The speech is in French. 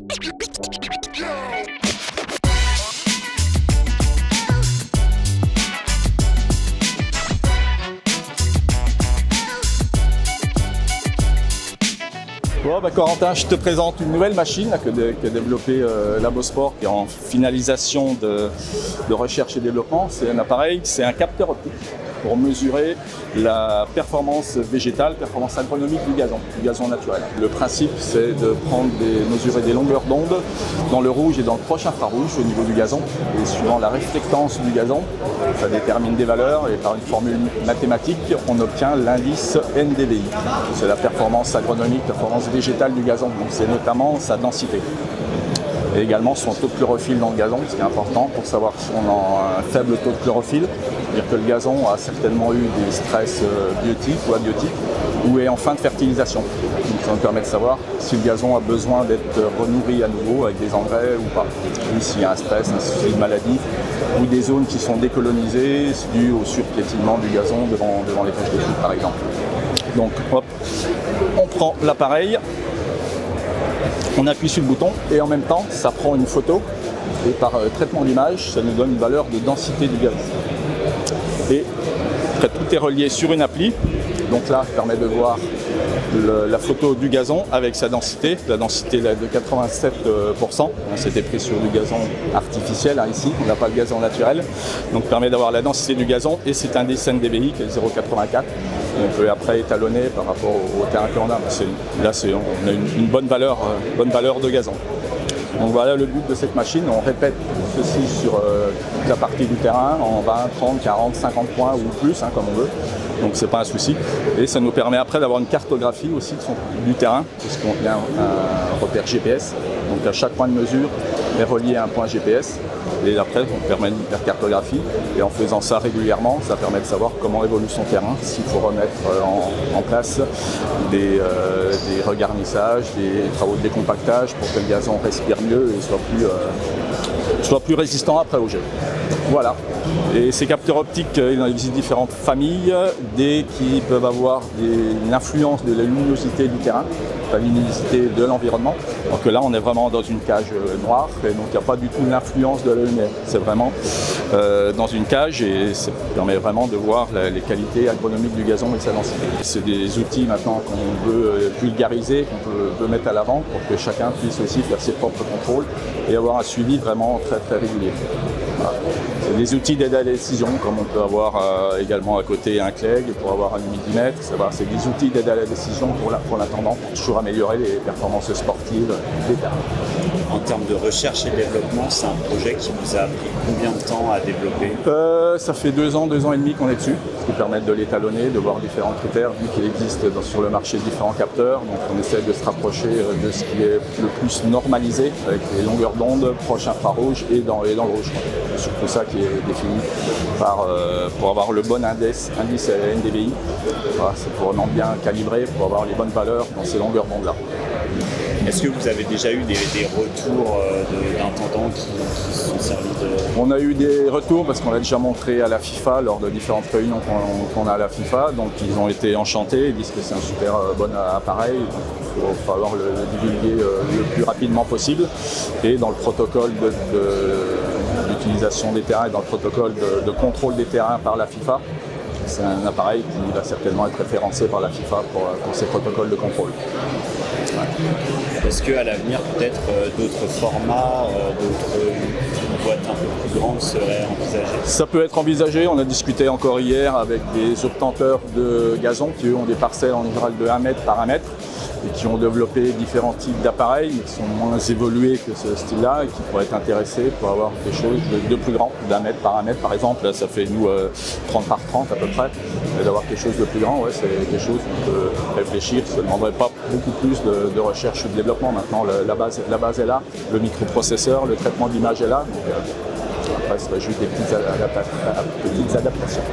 Bon, Corentin, je te présente une nouvelle machine qu'a développée Labosport, qui est en finalisation de recherche et développement. C'est un appareil, c'est un capteur optique pour mesurer la performance végétale, performance agronomique du gazon naturel. Le principe, c'est de mesurer des longueurs d'onde dans le rouge et dans le proche infrarouge au niveau du gazon. Et suivant la réflectance du gazon, ça détermine des valeurs et par une formule mathématique, on obtient l'indice NDVI. C'est la performance agronomique, performance végétale du gazon. Donc c'est notamment sa densité. Et également son taux de chlorophylle dans le gazon, ce qui est important pour savoir si on a un faible taux de chlorophylle, c'est-à-dire que le gazon a certainement eu des stress biotiques ou abiotiques, ou est en fin de fertilisation. Donc ça nous permet de savoir si le gazon a besoin d'être renourri à nouveau avec des engrais ou pas, ou s'il y a un stress, un souci de maladie, ou des zones qui sont décolonisées dues au surpiétinement du gazon devant les poches de foot par exemple. Donc hop, on prend l'appareil, on appuie sur le bouton et en même temps ça prend une photo et par traitement d'image ça nous donne une valeur de densité du gazon. Et après, tout est relié sur une appli, donc là ça permet de voir la photo du gazon avec sa densité, la densité est de 87%, c'était pris sur du gazon artificiel, ici on n'a pas le gazon naturel, donc permet d'avoir la densité du gazon et c'est un indice NDVI qui est 0,84. On peut après étalonner par rapport au terrain que l'on a. Là, on a une bonne valeur de gazon. Donc voilà le but de cette machine. On répète ceci sur toute la partie du terrain en 20, 30, 40, 50 points ou plus, comme on veut. Donc c'est pas un souci. Et ça nous permet après d'avoir une cartographie aussi du terrain, puisqu'on a un repère GPS. Donc à chaque point de mesure est relié à un point GPS. Et après, on permet de faire cartographie. Et en faisant ça régulièrement, ça permet de savoir comment évolue son terrain, s'il faut remettre en place des regarnissages, des travaux de décompactage pour que le gazon respire mieux et soit plus résistant après au jet. Voilà. Et ces capteurs optiques, il en existe différentes familles, des qui peuvent avoir une influence de la luminosité du terrain, la luminosité de l'environnement. Donc là, on est vraiment dans une cage noire, et donc il n'y a pas du tout l'influence de la lumière. C'est vraiment dans une cage et ça permet vraiment de voir les qualités agronomiques du gazon et sa densité. C'est des outils maintenant qu'on veut vulgariser, qu'on peut mettre à l'avant pour que chacun puisse aussi faire ses propres contrôles et avoir un suivi vraiment très très régulier. Voilà. C'est des outils d'aide à la décision, comme on peut avoir également à côté un Clegg pour avoir un humidimètre. C'est des outils d'aide à la décision pour l'intendant, pour toujours améliorer les performances sportives des terrains. En termes de recherche et développement, c'est un projet qui vous a pris combien de temps à développer? Ça fait 2 ans et demi qu'on est dessus, ce qui permet de l'étalonner, de voir différents critères, vu qu'il existe sur le marché différents capteurs. Donc on essaie de se rapprocher de ce qui est le plus normalisé, avec les longueurs d'onde, proche infrarouge et dans le rouge. C'est surtout ça qui est défini pour avoir le bon indice NDVI. Voilà, c'est pour vraiment bien calibrer, pour avoir les bonnes valeurs dans ces longueurs d'onde-là. Est-ce que vous avez déjà eu des retours d'intendants qui se sont servis de... On a eu des retours parce qu'on l'a déjà montré à la FIFA lors de différentes réunions qu'on a à la FIFA. Donc ils ont été enchantés, ils disent que c'est un super bon appareil. Il va falloir le divulguer le plus rapidement possible. Et dans le protocole d'utilisation des terrains et dans le protocole de contrôle des terrains par la FIFA, c'est un appareil qui va certainement être référencé par la FIFA pour ses protocoles de contrôle. Ouais. Est-ce qu'à l'avenir, peut-être d'autres formats, d'autres boîtes un peu plus grandes seraient envisagées? Ça peut être envisagé. On a discuté encore hier avec des obtenteurs de gazon qui eux ont des parcelles en général de 1 mètre par 1 mètre et qui ont développé différents types d'appareils qui sont moins évolués que ce style-là et qui pourraient être intéressés pour avoir quelque chose de plus grand, d'1 mètre par 1 mètre par exemple. Là, ça fait nous 30 par 30 à peu près. Et d'avoir quelque chose de plus grand, ouais, c'est quelque chose qu'on peut réfléchir. Ça ne demanderait pas beaucoup plus de recherche et de développement. Maintenant, la base est là, le microprocesseur, le traitement d'image est là. Donc, après, ce serait juste des petites adaptations.